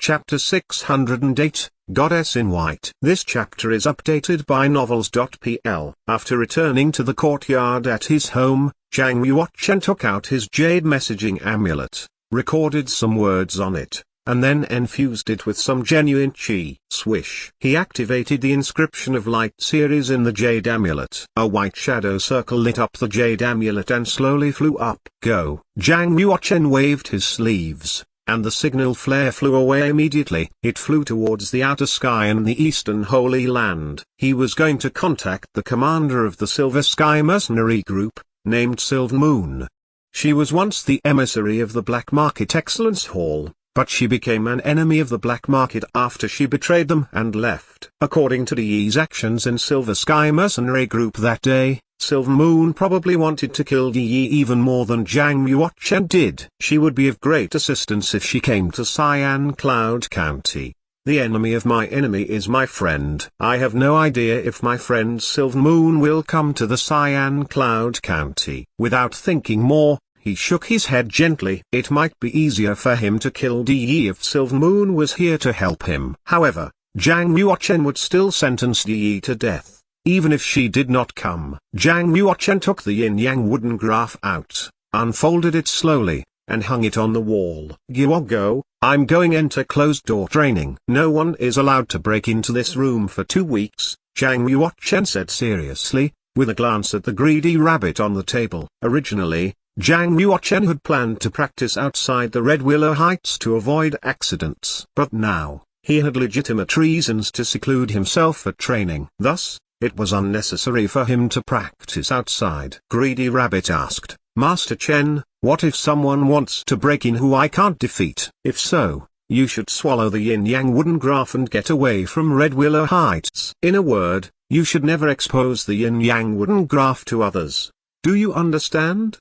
Chapter 608, Goddess in White. This chapter is updated by Novels.pl. After returning to the courtyard at his home, Zhang Yuochen took out his jade messaging amulet, recorded some words on it, and then infused it with some genuine qi. Swish. He activated the inscription of light series in the jade amulet. A white shadow circle lit up the jade amulet and slowly flew up. Go. Zhang Yuochen waved his sleeves, and the signal flare flew away immediately. It flew towards the outer sky and the eastern Holy Land. He was going to contact the commander of the Silver Sky mercenary group, named Silver Moon. She was once the emissary of the Black Market Excellence Hall, but she became an enemy of the Black Market after she betrayed them and left. According to Yi's actions in Silver Sky mercenary group that day, Silver Moon probably wanted to kill Yi even more than Zhang Yuochen did. She would be of great assistance if she came to Cyan Cloud County. The enemy of my enemy is my friend. I have no idea if my friend Silver Moon will come to the Cyan Cloud County. Without thinking more, he shook his head gently. It might be easier for him to kill Yi if Silver Moon was here to help him. However, Zhang Yuochen would still sentence Yi to death, even if she did not come. Zhang Yuochen took the yin-yang wooden graph out, unfolded it slowly, and hung it on the wall. Gyogo, I'm going into closed-door training. No one is allowed to break into this room for 2 weeks, Zhang Yuochen said seriously, with a glance at the greedy rabbit on the table. Originally, Zhang Yuochen had planned to practice outside the Red Willow Heights to avoid accidents. But now, he had legitimate reasons to seclude himself for training. Thus, it was unnecessary for him to practice outside. Greedy Rabbit asked, Master Chen, what if someone wants to break in who I can't defeat? If so, you should swallow the yin-yang wooden graph and get away from Red Willow Heights. In a word, you should never expose the yin-yang wooden graph to others. Do you understand?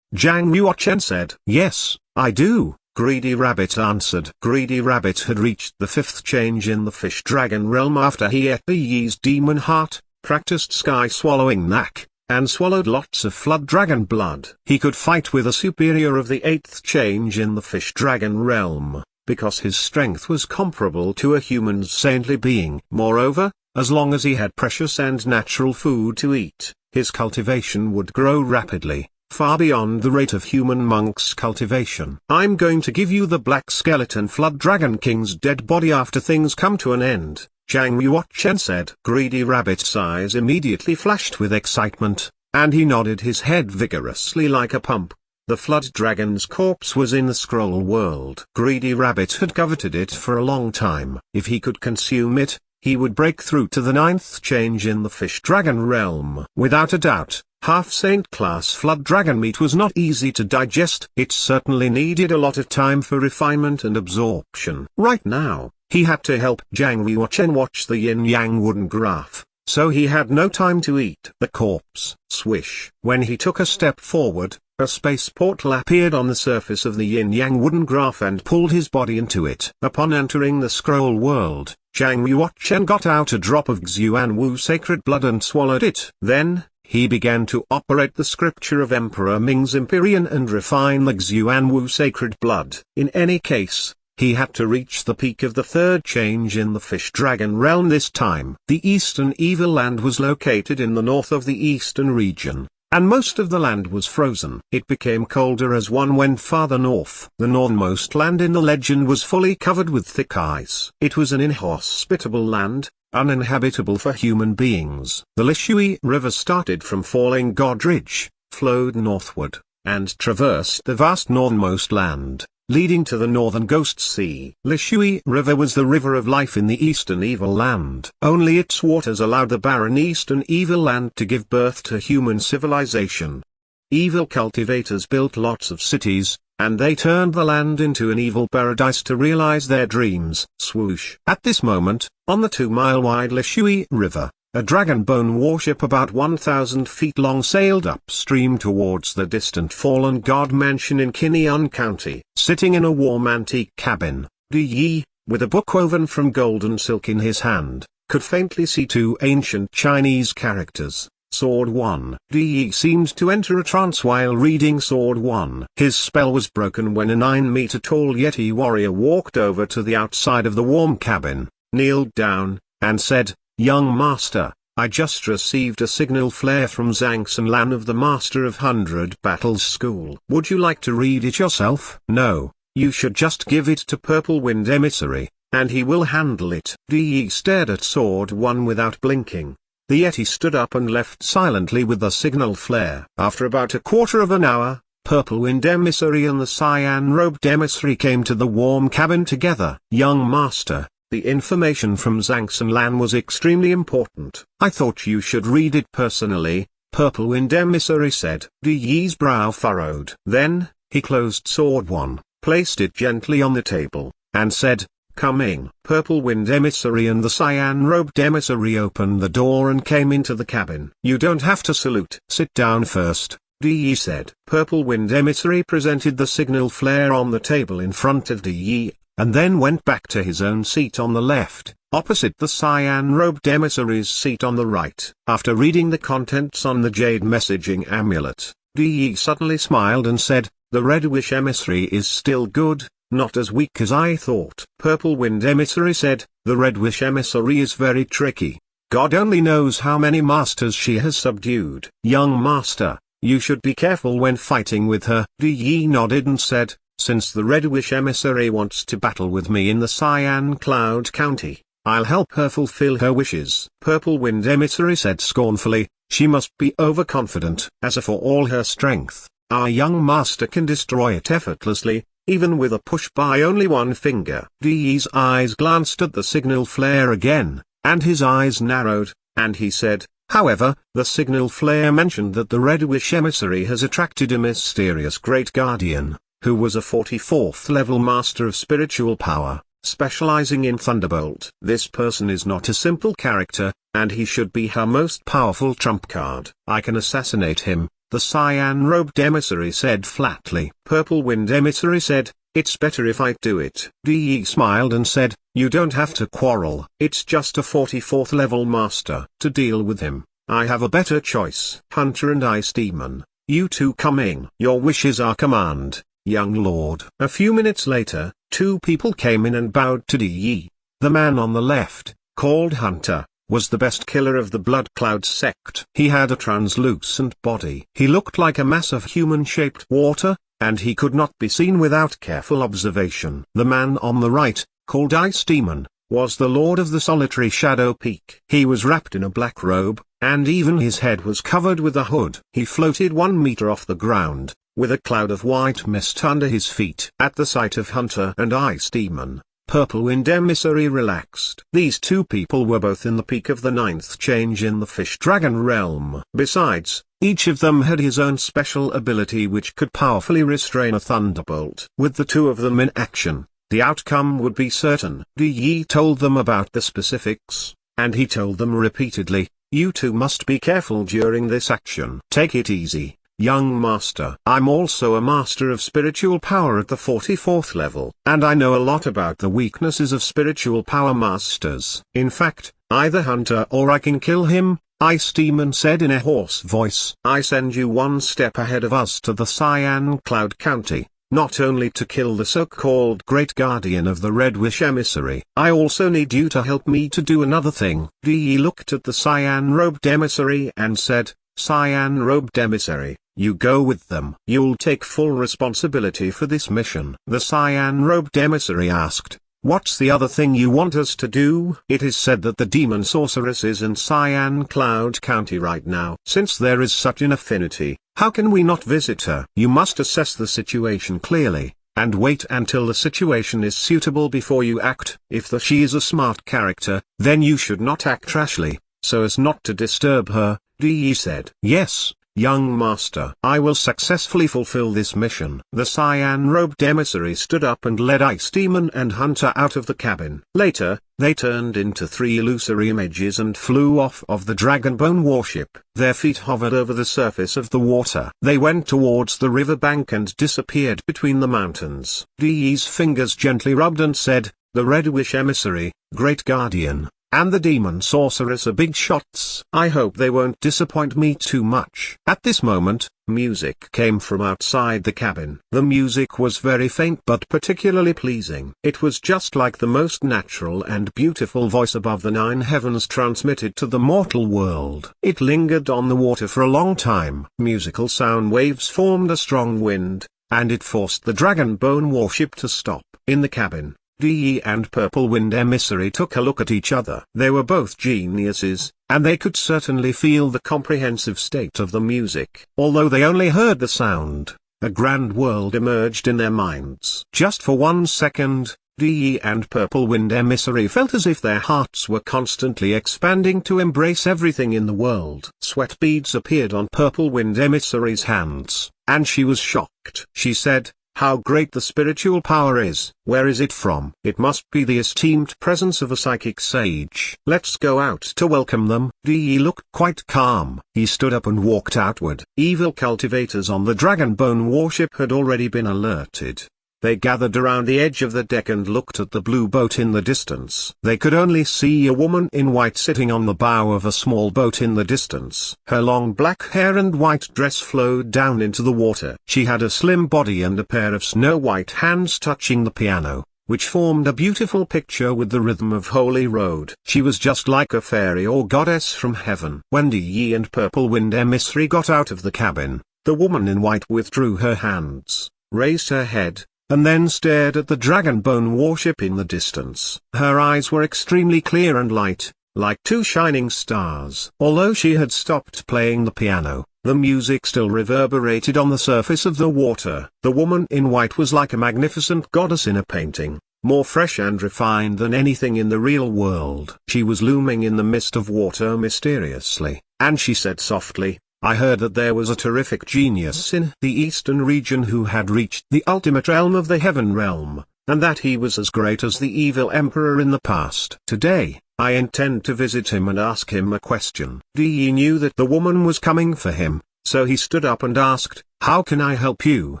Zhang Yuochen said. Yes, I do, Greedy Rabbit answered. Greedy Rabbit had reached the 5th change in the Fish Dragon realm after he ate Yi's demon heart, practiced sky swallowing knack, and swallowed lots of flood dragon blood. He could fight with a superior of the 8th change in the Fish Dragon realm, because his strength was comparable to a human's saintly being. Moreover, as long as he had precious and natural food to eat, his cultivation would grow rapidly, far beyond the rate of human monks' cultivation. I'm going to give you the Black Skeleton Flood Dragon King's dead body after things come to an end, Zhang Yuochen said. Greedy Rabbit's eyes immediately flashed with excitement, and he nodded his head vigorously like a pump. The Flood Dragon's corpse was in the scroll world. Greedy Rabbit had coveted it for a long time. If he could consume it, he would break through to the 9th change in the Fish Dragon realm. Without a doubt, half-saint class flood dragon meat was not easy to digest. It certainly needed a lot of time for refinement and absorption. Right now, he had to help Zhang Yuochen watch the yin-yang wooden graph, so he had no time to eat the corpse. Swish. When he took a step forward, a space portal appeared on the surface of the yin-yang wooden graph and pulled his body into it. Upon entering the scroll world, Zhang Yuochen got out a drop of Xuan Wu sacred blood and swallowed it. Then, he began to operate the scripture of Emperor Ming's Empyrean and refine the Xuan Wu sacred blood. In any case, he had to reach the peak of the 3rd change in the Fish Dragon realm this time. The Eastern Evil Land was located in the north of the eastern region, and most of the land was frozen. It became colder as one went farther north. The northernmost land in the legend was fully covered with thick ice. It was an inhospitable land, uninhabitable for human beings. The Lishui River started from Falling God Ridge, flowed northward, and traversed the vast northernmost land, leading to the northern Ghost Sea. Lishui River was the river of life in the Eastern Evil Land. Only its waters allowed the barren Eastern Evil Land to give birth to human civilization. Evil cultivators built lots of cities, and they turned the land into an evil paradise to realize their dreams. Swoosh. At this moment, on the 2-mile-wide Lishui River, a dragon bone warship about 1,000 feet long sailed upstream towards the distant fallen god mansion in Kinneon County. Sitting in a warm antique cabin, Yi, with a book woven from golden silk in his hand, could faintly see 2 ancient Chinese characters, Sword 1. De seemed to enter a trance while reading Sword 1. His spell was broken when a 9-meter-tall Yeti warrior walked over to the outside of the warm cabin, kneeled down, and said, "Young master, I just received a signal flare from Zhang Xinlan of the Master of 100 Battles School. Would you like to read it yourself?" "No, you should just give it to Purple Wind Emissary, and he will handle it." De stared at Sword 1 without blinking. The Yeti stood up and left silently with the signal flare. After about a quarter of an hour, Purple Wind Emissary and the cyan-robed emissary came to the warm cabin together. "Young master, the information from Zhang Xinlan was extremely important. I thought you should read it personally," Purple Wind Emissary said. De's brow furrowed. Then, he closed Sword 1, placed it gently on the table, and said, "Coming." Purple Wind Emissary and the cyan-robed emissary opened the door and came into the cabin. "You don't have to salute. Sit down first," De said. Purple Wind Emissary presented the signal flare on the table in front of De, and then went back to his own seat on the left, opposite the cyan-robed emissary's seat on the right. After reading the contents on the jade messaging amulet, De suddenly smiled and said, "The Red Wish Emissary is still good, not as weak as I thought." Purple Wind Emissary said, "The Red Wish Emissary is very tricky. God only knows how many masters she has subdued. Young master, you should be careful when fighting with her." De nodded and said, "Since the Red Wish Emissary wants to battle with me in the Cyan Cloud County, I'll help her fulfill her wishes." Purple Wind Emissary said scornfully, "She must be overconfident. As for all her strength, our young master can destroy it effortlessly, even with a push by only one finger." De's eyes glanced at the signal flare again, and his eyes narrowed, and he said, "However, the signal flare mentioned that the Red Wish Emissary has attracted a mysterious Great Guardian, who was a 44th level Master of Spiritual Power, specializing in Thunderbolt. This person is not a simple character, and he should be her most powerful trump card. I can assassinate him," the cyan-robed emissary said flatly. Purple Wind Emissary said, "It's better if I do it." De smiled and said, "You don't have to quarrel. It's just a 44th level master. To deal with him, I have a better choice. Hunter and Ice Demon, you two come in. Your wish is our command, young lord." A few minutes later, two people came in and bowed to De. The man on the left, called Hunter, was the best killer of the Blood Cloud sect. He had a translucent body. He looked like a mass of human-shaped water, and he could not be seen without careful observation. The man on the right, called Ice Demon, was the lord of the solitary Shadow Peak. He was wrapped in a black robe, and even his head was covered with a hood. He floated 1 meter off the ground, with a cloud of white mist under his feet. At the sight of Hunter and Ice Demon, Purple Wind Emissary relaxed. These two people were both in the peak of the 9th change in the Fish Dragon realm. Besides, each of them had his own special ability which could powerfully restrain a thunderbolt. With the two of them in action, the outcome would be certain. De told them about the specifics, and he told them repeatedly, "You two must be careful during this action. Take it easy, young master. I'm also a master of spiritual power at the 44th level, and I know a lot about the weaknesses of spiritual power masters. In fact, either Hunter or I can kill him," Ice Demon said in a hoarse voice. "I send you one step ahead of us to the Cyan Cloud County, not only to kill the so-called Great Guardian of the Red Wish Emissary. I also need you to help me to do another thing." De looked at the cyan-robed emissary and said, "Cyan-robed emissary, you go with them. You'll take full responsibility for this mission." The cyan-robed emissary asked, "What's the other thing you want us to do?" "It is said that the demon sorceress is in Cyan Cloud County right now. Since there is such an affinity, how can we not visit her?" "You must assess the situation clearly, and wait until the situation is suitable before you act. If she is a smart character, then you should not act rashly, so as not to disturb her," De said. "Yes, young master. I will successfully fulfill this mission." The cyan-robed emissary stood up and led Ice Demon and Hunter out of the cabin. Later, they turned into 3 illusory images and flew off of the Dragonbone warship. Their feet hovered over the surface of the water. They went towards the riverbank and disappeared between the mountains. De's fingers gently rubbed and said, "The Red Wish Emissary, Great Guardian, and the demon sorceress are big shots. I hope they won't disappoint me too much. At this moment, music came from outside the cabin. The music was very faint but particularly pleasing. It was just like the most natural and beautiful voice above the 9 heavens transmitted to the mortal world. It lingered on the water for a long time. Musical sound waves formed a strong wind, and it forced the Dragon Bone warship to stop. In the cabin, Dee and Purple Wind Emissary took a look at each other. They were both geniuses, and they could certainly feel the comprehensive state of the music. Although they only heard the sound, a grand world emerged in their minds. Just for 1 second, Dee and Purple Wind Emissary felt as if their hearts were constantly expanding to embrace everything in the world. Sweat beads appeared on Purple Wind Emissary's hands, and she was shocked. She said, "How great the spiritual power is. Where is it from? It must be the esteemed presence of a psychic sage. Let's go out to welcome them." Dee looked quite calm. He stood up and walked outward. Evil cultivators on the Dragon Bone warship had already been alerted. They gathered around the edge of the deck and looked at the blue boat in the distance. They could only see a woman in white sitting on the bow of a small boat in the distance. Her long black hair and white dress flowed down into the water. She had a slim body and a pair of snow-white hands touching the piano, which formed a beautiful picture with the rhythm of Holy Road. She was just like a fairy or goddess from heaven. When Dee and Purple Wind Emissary got out of the cabin, the woman in white withdrew her hands, raised her head, and then stared at the Dragon Bone warship in the distance. Her eyes were extremely clear and light, like 2 shining stars. Although she had stopped playing the piano, the music still reverberated on the surface of the water. The woman in white was like a magnificent goddess in a painting, more fresh and refined than anything in the real world. She was looming in the mist of water mysteriously, and she said softly, "I heard that there was a terrific genius in the eastern region who had reached the ultimate realm of the heaven realm, and that he was as great as the evil emperor in the past. Today, I intend to visit him and ask him a question." Dee knew that the woman was coming for him, so he stood up and asked, "How can I help you,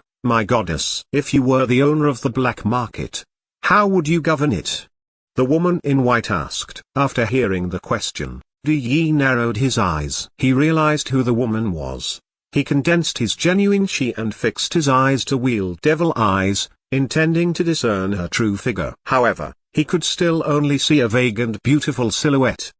my goddess? If you were the owner of the black market, how would you govern it?" The woman in white asked. After hearing the question, Dee narrowed his eyes. He realized who the woman was. He condensed his genuine chi and fixed his eyes to wield devil eyes, intending to discern her true figure. However, he could still only see a vague and beautiful silhouette.